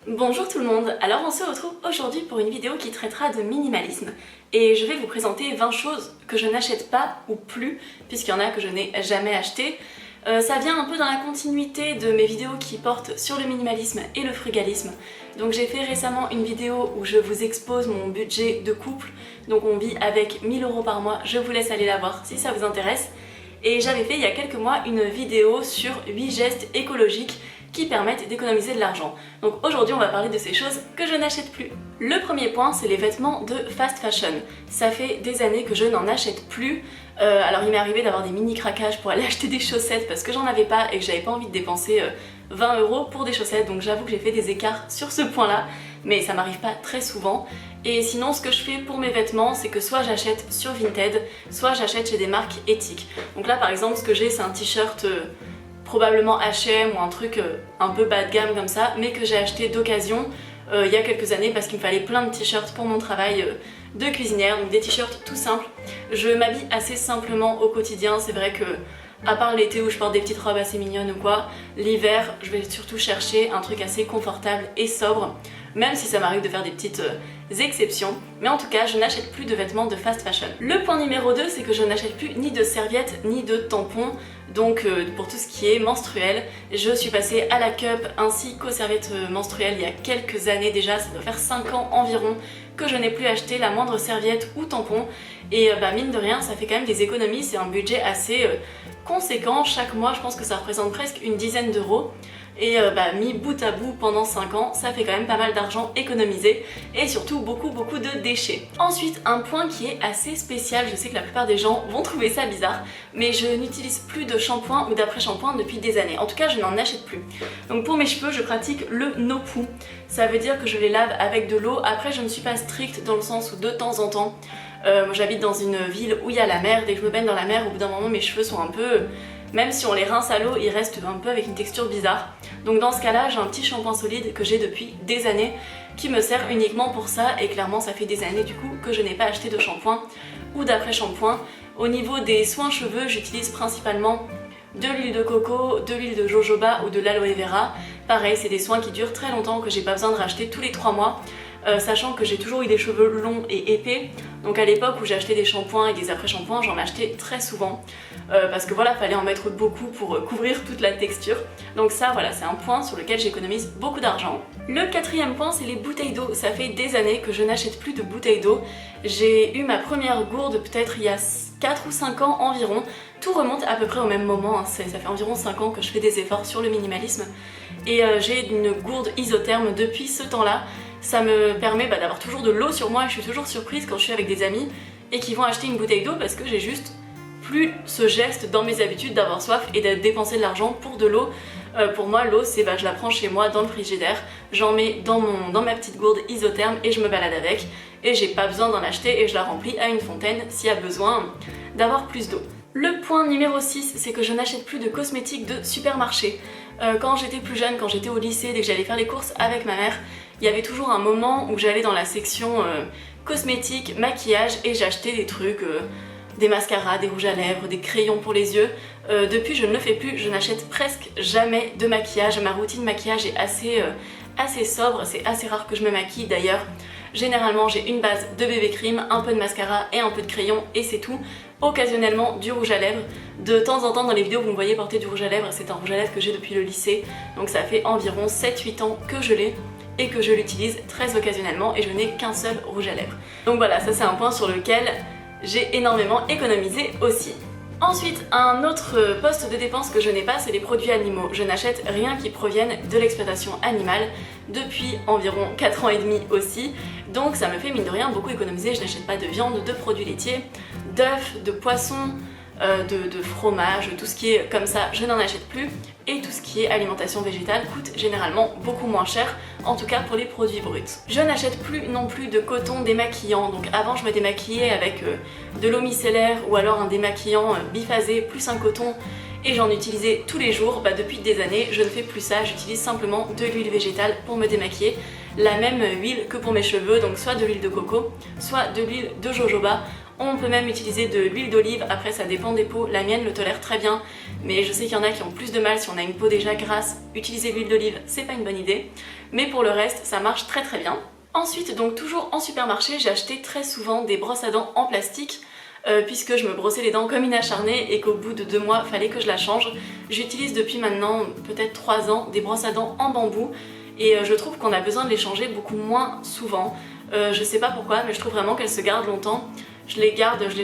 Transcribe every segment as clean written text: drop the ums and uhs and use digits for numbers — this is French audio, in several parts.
Bonjour tout le monde, alors on se retrouve aujourd'hui pour une vidéo qui traitera de minimalisme et je vais vous présenter 20 choses que je n'achète pas ou plus puisqu'il y en a que je n'ai jamais acheté. Ça vient un peu dans la continuité de mes vidéos qui portent sur le minimalisme et le frugalisme. Donc j'ai fait récemment une vidéo où je vous expose mon budget de couple, donc on vit avec 1000 € par mois, je vous laisse aller la voir si ça vous intéresse. Et j'avais fait il y a quelques mois une vidéo sur 8 gestes écologiques qui permettent d'économiser de l'argent. Donc aujourd'hui on va parler de ces choses que je n'achète plus. Le premier point, c'est les vêtements de fast fashion. Ça fait des années que je n'en achète plus. Alors il m'est arrivé d'avoir des mini craquages pour aller acheter des chaussettes parce que j'en avais pas et que j'avais pas envie de dépenser 20 € pour des chaussettes, donc j'avoue que j'ai fait des écarts sur ce point là, mais ça m'arrive pas très souvent. Et sinon ce que je fais pour mes vêtements, c'est que soit j'achète sur Vinted, soit j'achète chez des marques éthiques. Donc là par exemple ce que j'ai, c'est un t-shirt probablement H&M ou un truc un peu bas de gamme comme ça, mais que j'ai acheté d'occasion il y a quelques années parce qu'il me fallait plein de t-shirts pour mon travail de cuisinière, donc des t-shirts tout simples. Je m'habille assez simplement au quotidien, c'est vrai que à part l'été où je porte des petites robes assez mignonnes ou quoi, l'hiver je vais surtout chercher un truc assez confortable et sobre, même si ça m'arrive de faire des petites exceptions, mais en tout cas je n'achète plus de vêtements de fast fashion. Le point numéro 2, c'est que je n'achète plus ni de serviettes ni de tampons, donc pour tout ce qui est menstruel, je suis passée à la cup ainsi qu'aux serviettes menstruelles il y a quelques années déjà, ça doit faire 5 ans environ que je n'ai plus acheté la moindre serviette ou tampon, et mine de rien ça fait quand même des économies, c'est un budget assez conséquent, chaque mois je pense que ça représente presque une dizaine d'euros. Et mis bout à bout pendant 5 ans, ça fait quand même pas mal d'argent économisé et surtout beaucoup de déchets. Ensuite, un point qui est assez spécial, je sais que la plupart des gens vont trouver ça bizarre, mais je n'utilise plus de shampoing ou d'après-shampoing depuis des années. En tout cas, je n'en achète plus. Donc pour mes cheveux, je pratique le no-poo. Ça veut dire que je les lave avec de l'eau. Après, je ne suis pas stricte dans le sens où de temps en temps, moi j'habite dans une ville où il y a la mer, dès que je me baigne dans la mer, au bout d'un moment mes cheveux sont un peu... Même si on les rince à l'eau, ils restent un peu avec une texture bizarre. Donc dans ce cas-là, j'ai un petit shampoing solide que j'ai depuis des années qui me sert uniquement pour ça, et clairement ça fait des années du coup que je n'ai pas acheté de shampoing ou d'après-shampoing. Au niveau des soins cheveux, j'utilise principalement de l'huile de coco, de l'huile de jojoba ou de l'aloe vera. Pareil, c'est des soins qui durent très longtemps, que j'ai pas besoin de racheter tous les 3 mois. Sachant que j'ai toujours eu des cheveux longs et épais, donc à l'époque où j'ai acheté des shampoings et des après-shampoings, j'en achetais très souvent parce que voilà, fallait en mettre beaucoup pour couvrir toute la texture. Donc ça voilà, c'est un point sur lequel j'économise beaucoup d'argent. Le quatrième point, c'est les bouteilles d'eau. Ça fait des années que je n'achète plus de bouteilles d'eau. J'ai eu ma première gourde peut-être il y a 4 ou 5 ans environ. Tout remonte à peu près au même moment, hein. Ça fait environ 5 ans que je fais des efforts sur le minimalisme. Et j'ai une gourde isotherme depuis ce temps-là. Ça me permet d'avoir toujours de l'eau sur moi, et je suis toujours surprise quand je suis avec des amis et qui vont acheter une bouteille d'eau parce que j'ai juste plus ce geste dans mes habitudes d'avoir soif et de dépenser de l'argent pour de l'eau. Pour moi l'eau c'est je la prends chez moi dans le frigidaire, j'en mets dans ma petite gourde isotherme et je me balade avec, et j'ai pas besoin d'en acheter et je la remplis à une fontaine s'il y a besoin d'avoir plus d'eau. Le point numéro 6, c'est que je n'achète plus de cosmétiques de supermarché. Quand j'étais plus jeune, quand j'étais au lycée, dès que j'allais faire les courses avec ma mère, il y avait toujours un moment où j'allais dans la section cosmétiques, maquillage, et j'achetais des trucs, des mascaras, des rouges à lèvres, des crayons pour les yeux. Depuis je ne le fais plus, je n'achète presque jamais de maquillage, ma routine maquillage est assez sobre, c'est assez rare que je me maquille d'ailleurs. Généralement j'ai une base de bébé cream, un peu de mascara et un peu de crayon et c'est tout. Occasionnellement du rouge à lèvres. De temps en temps dans les vidéos vous me voyez porter du rouge à lèvres, c'est un rouge à lèvres que j'ai depuis le lycée, donc ça fait environ 7-8 ans que je l'ai et que je l'utilise très occasionnellement, et je n'ai qu'un seul rouge à lèvres. Donc voilà, ça c'est un point sur lequel j'ai énormément économisé aussi. Ensuite, un autre poste de dépense que je n'ai pas, c'est les produits animaux. Je n'achète rien qui provienne de l'exploitation animale depuis environ 4 ans et demi aussi, donc ça me fait mine de rien beaucoup économiser. Je n'achète pas de viande, de produits laitiers, d'œufs, de poissons, de fromage, tout ce qui est comme ça, je n'en achète plus. Et tout ce qui est alimentation végétale coûte généralement beaucoup moins cher, en tout cas pour les produits bruts. Je n'achète plus non plus de coton démaquillant, donc avant je me démaquillais avec de l'eau micellaire ou alors un démaquillant biphasé plus un coton, et j'en utilisais tous les jours. Depuis des années je ne fais plus ça, j'utilise simplement de l'huile végétale pour me démaquiller, la même huile que pour mes cheveux, donc soit de l'huile de coco, soit de l'huile de jojoba. On peut même utiliser de l'huile d'olive, après ça dépend des peaux, la mienne le tolère très bien, mais je sais qu'il y en a qui ont plus de mal si on a une peau déjà grasse, utiliser l'huile d'olive c'est pas une bonne idée, mais pour le reste ça marche très très bien. Ensuite, donc toujours en supermarché, j'ai acheté très souvent des brosses à dents en plastique, puisque je me brossais les dents comme une acharnée et qu'au bout de 2 mois fallait que je la change. J'utilise depuis maintenant peut-être 3 ans des brosses à dents en bambou et je trouve qu'on a besoin de les changer beaucoup moins souvent. Je sais pas pourquoi, mais je trouve vraiment qu'elles se gardent longtemps. Je les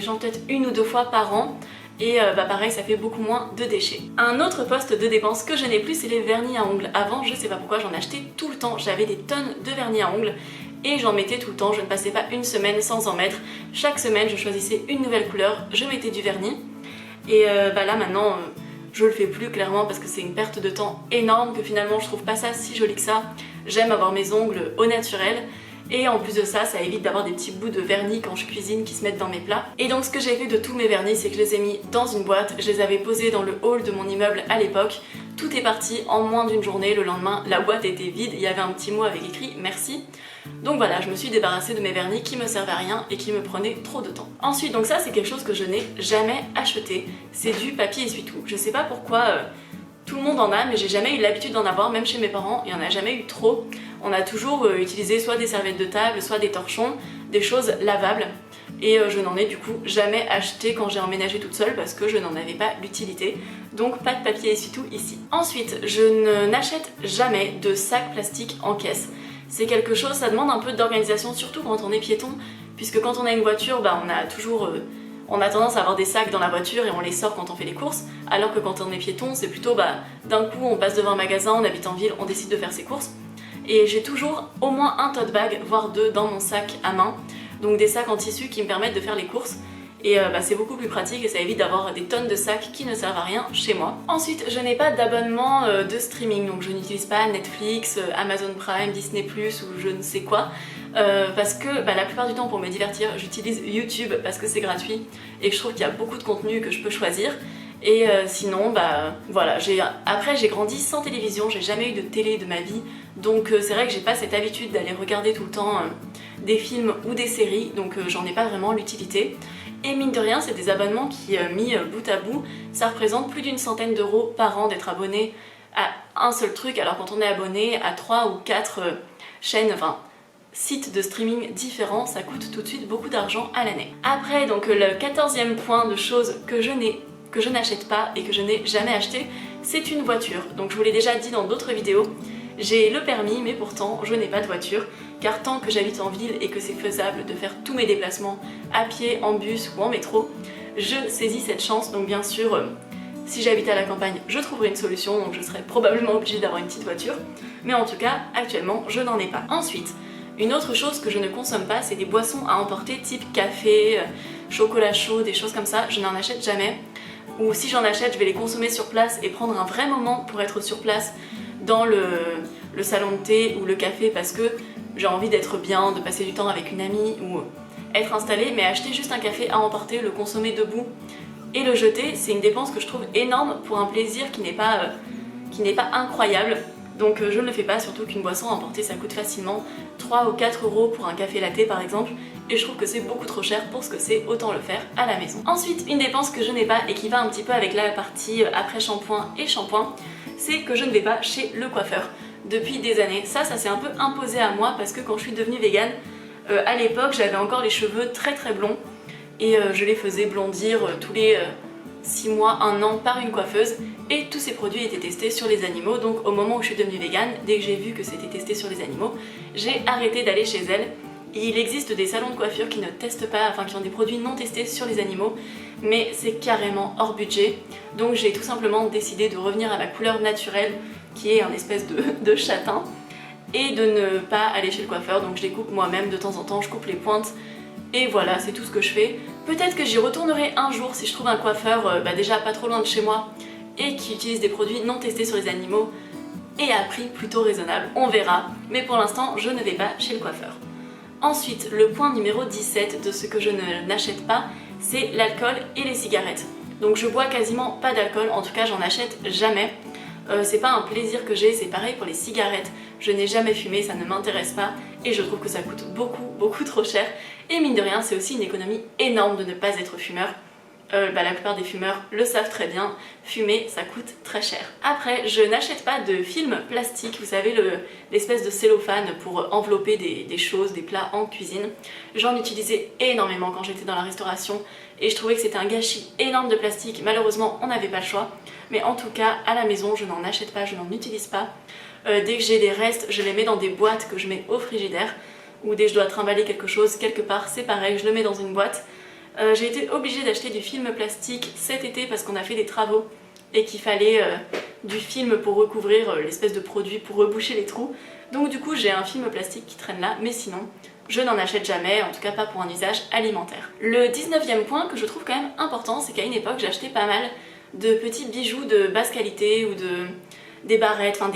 change peut-être 1 ou 2 fois par an. Et pareil, ça fait beaucoup moins de déchets. Un autre poste de dépense que je n'ai plus, c'est les vernis à ongles. Avant, je sais pas pourquoi, j'en achetais tout le temps. J'avais des tonnes de vernis à ongles et j'en mettais tout le temps. Je ne passais pas une semaine sans en mettre. Chaque semaine, je choisissais une nouvelle couleur, je mettais du vernis. Et là maintenant, je le fais plus clairement parce que c'est une perte de temps énorme, que finalement je trouve pas ça si joli que ça. J'aime avoir mes ongles au naturel. Et en plus de ça, ça évite d'avoir des petits bouts de vernis quand je cuisine qui se mettent dans mes plats. Et donc ce que j'ai fait de tous mes vernis, c'est que je les ai mis dans une boîte, je les avais posés dans le hall de mon immeuble à l'époque. Tout est parti en moins d'une journée, le lendemain la boîte était vide, il y avait un petit mot avec écrit merci. Donc voilà, je me suis débarrassée de mes vernis qui me servaient à rien et qui me prenaient trop de temps. Ensuite, donc ça c'est quelque chose que je n'ai jamais acheté, c'est du papier essuie-tout. Je sais pas pourquoi tout le monde en a, mais j'ai jamais eu l'habitude d'en avoir, même chez mes parents, il y en a jamais eu trop. On a toujours utilisé soit des serviettes de table, soit des torchons, des choses lavables. Et je n'en ai du coup jamais acheté quand j'ai emménagé toute seule parce que je n'en avais pas l'utilité. Donc pas de papier essuie-tout ici. Ensuite, je n'achète jamais de sac plastique en caisse. C'est quelque chose, ça demande un peu d'organisation, surtout quand on est piéton, puisque quand on a une voiture, on a tendance à avoir des sacs dans la voiture et on les sort quand on fait les courses, alors que quand on est piéton, c'est plutôt d'un coup on passe devant un magasin, on habite en ville, on décide de faire ses courses. Et j'ai toujours au moins un tote bag, voire 2 dans mon sac à main, donc des sacs en tissu qui me permettent de faire les courses. Et c'est beaucoup plus pratique et ça évite d'avoir des tonnes de sacs qui ne servent à rien chez moi. Ensuite, je n'ai pas d'abonnement de streaming, donc je n'utilise pas Netflix, Amazon Prime, Disney+, ou je ne sais quoi. Parce que la plupart du temps pour me divertir, j'utilise YouTube parce que c'est gratuit et que je trouve qu'il y a beaucoup de contenu que je peux choisir. Et sinon, voilà, après j'ai grandi sans télévision, j'ai jamais eu de télé de ma vie, donc c'est vrai que j'ai pas cette habitude d'aller regarder tout le temps des films ou des séries, donc j'en ai pas vraiment l'utilité. Et mine de rien, c'est des abonnements qui, mis bout à bout, ça représente plus d'une centaine d'euros par an d'être abonné à un seul truc, alors quand on est abonné à 3 ou 4 chaînes, sites de streaming différents, ça coûte tout de suite beaucoup d'argent à l'année. Après, donc le 14e point de choses que je n'achète pas et que je n'ai jamais acheté, c'est une voiture. Donc je vous l'ai déjà dit dans d'autres vidéos, j'ai le permis mais pourtant je n'ai pas de voiture, car tant que j'habite en ville et que c'est faisable de faire tous mes déplacements à pied, en bus ou en métro, je saisis cette chance. Donc bien sûr, si j'habite à la campagne, je trouverai une solution, donc je serai probablement obligée d'avoir une petite voiture, mais en tout cas, actuellement, je n'en ai pas. Ensuite, une autre chose que je ne consomme pas, c'est des boissons à emporter type café, chocolat chaud, des choses comme ça, je n'en achète jamais. Ou si j'en achète, je vais les consommer sur place et prendre un vrai moment pour être sur place dans le salon de thé ou le café parce que j'ai envie d'être bien, de passer du temps avec une amie ou être installée, mais acheter juste un café à emporter, le consommer debout et le jeter, c'est une dépense que je trouve énorme pour un plaisir qui n'est pas incroyable. Donc je ne le fais pas, surtout qu'une boisson à emporter ça coûte facilement 3 ou 4 euros pour un café latte par exemple, et je trouve que c'est beaucoup trop cher pour ce que c'est, autant le faire à la maison. Ensuite, une dépense que je n'ai pas et qui va un petit peu avec la partie après shampoing et shampoing, c'est que je ne vais pas chez le coiffeur depuis des années. Ça s'est un peu imposé à moi parce que quand je suis devenue végane, à l'époque j'avais encore les cheveux très très blonds et je les faisais blondir tous les 6 mois, 1 an par une coiffeuse, et tous ces produits étaient testés sur les animaux. Donc au moment où je suis devenue végane, dès que j'ai vu que c'était testé sur les animaux, j'ai arrêté d'aller chez elle. Et il existe des salons de coiffure qui ne testent pas, qui ont des produits non testés sur les animaux, mais c'est carrément hors budget. Donc j'ai tout simplement décidé de revenir à ma couleur naturelle, qui est un espèce de châtain, et de ne pas aller chez le coiffeur. Donc je les coupe moi-même de temps en temps, je coupe les pointes, et voilà, c'est tout ce que je fais. Peut-être que j'y retournerai un jour si je trouve un coiffeur déjà pas trop loin de chez moi, et qui utilise des produits non testés sur les animaux, et à prix plutôt raisonnable, on verra. Mais pour l'instant, je ne vais pas chez le coiffeur. Ensuite, le point numéro 17 de ce que je n'achète pas, c'est l'alcool et les cigarettes. Donc je bois quasiment pas d'alcool, en tout cas j'en achète jamais. C'est pas un plaisir que j'ai, c'est pareil pour les cigarettes. je n'ai jamais fumé, ça ne m'intéresse pas et je trouve que ça coûte beaucoup trop cher. Et mine de rien, c'est aussi une économie énorme de ne pas être fumeur. La plupart des fumeurs le savent très bien, fumer ça coûte très cher. Après, je n'achète pas de film plastique, vous savez l'espèce de cellophane pour envelopper des choses, des plats en cuisine. J'en utilisais énormément quand j'étais dans la restauration et je trouvais que c'était un gâchis énorme de plastique. Malheureusement, on n'avait pas le choix, mais en tout cas, à la maison, je n'en achète pas, je n'en utilise pas. Dès que j'ai des restes, je les mets dans des boîtes que je mets au frigidaire, ou dès que je dois trimballer quelque chose quelque part, c'est pareil, je le mets dans une boîte. J'ai été obligée d'acheter du film plastique cet été parce qu'on a fait des travaux et qu'il fallait du film pour recouvrir l'espèce de produit pour reboucher les trous. Donc du coup j'ai un film plastique qui traîne là, mais sinon je n'en achète jamais, en tout cas pas pour un usage alimentaire. Le 19e point que je trouve quand même important, c'est qu'à une époque j'achetais pas mal de petits bijoux de basse qualité ou des barrettes, enfin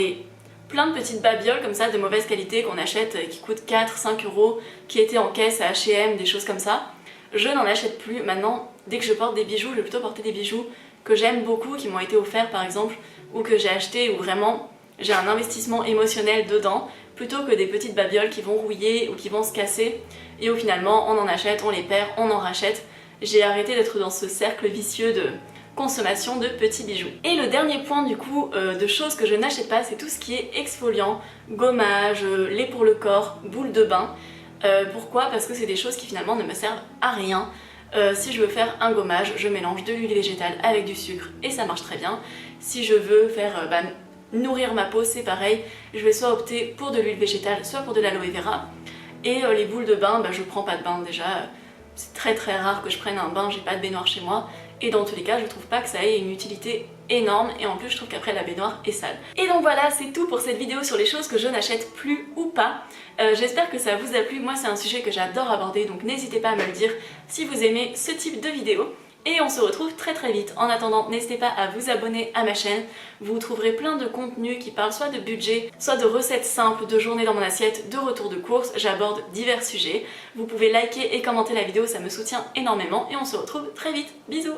plein de petites babioles comme ça de mauvaise qualité qu'on achète qui coûtent 4-5 euros, qui étaient en caisse à H&M, des choses comme ça. Je n'en achète plus. Maintenant, dès que je porte des bijoux, je vais plutôt porter des bijoux que j'aime beaucoup, qui m'ont été offerts par exemple, ou que j'ai acheté, où vraiment j'ai un investissement émotionnel dedans, plutôt que des petites babioles qui vont rouiller ou qui vont se casser, et où finalement on en achète, on les perd, on en rachète. J'ai arrêté d'être dans ce cercle vicieux de consommation de petits bijoux. Et le dernier point du coup de choses que je n'achète pas, c'est tout ce qui est exfoliant, gommage, lait pour le corps, boule de bain. Pourquoi? Parce que c'est des choses qui finalement ne me servent à rien. Si je veux faire un gommage, je mélange de l'huile végétale avec du sucre et ça marche très bien. Si je veux faire nourrir ma peau, c'est pareil, je vais soit opter pour de l'huile végétale, soit pour de l'aloe vera. Et les boules de bain, je prends pas de bain déjà, c'est très rare que je prenne un bain, j'ai pas de baignoire chez moi. Et dans tous les cas, je trouve pas que ça ait une utilité énorme et en plus je trouve qu'après la baignoire est sale. Et donc voilà, c'est tout pour cette vidéo sur les choses que je n'achète plus ou pas. J'espère que ça vous a plu, moi c'est un sujet que j'adore aborder donc n'hésitez pas à me le dire si vous aimez ce type de vidéo. Et on se retrouve très vite. En attendant, n'hésitez pas à vous abonner à ma chaîne. Vous trouverez plein de contenus qui parlent soit de budget, soit de recettes simples, de journées dans mon assiette, de retour de course. J'aborde divers sujets. Vous pouvez liker et commenter la vidéo, ça me soutient énormément. Et on se retrouve très vite. Bisous!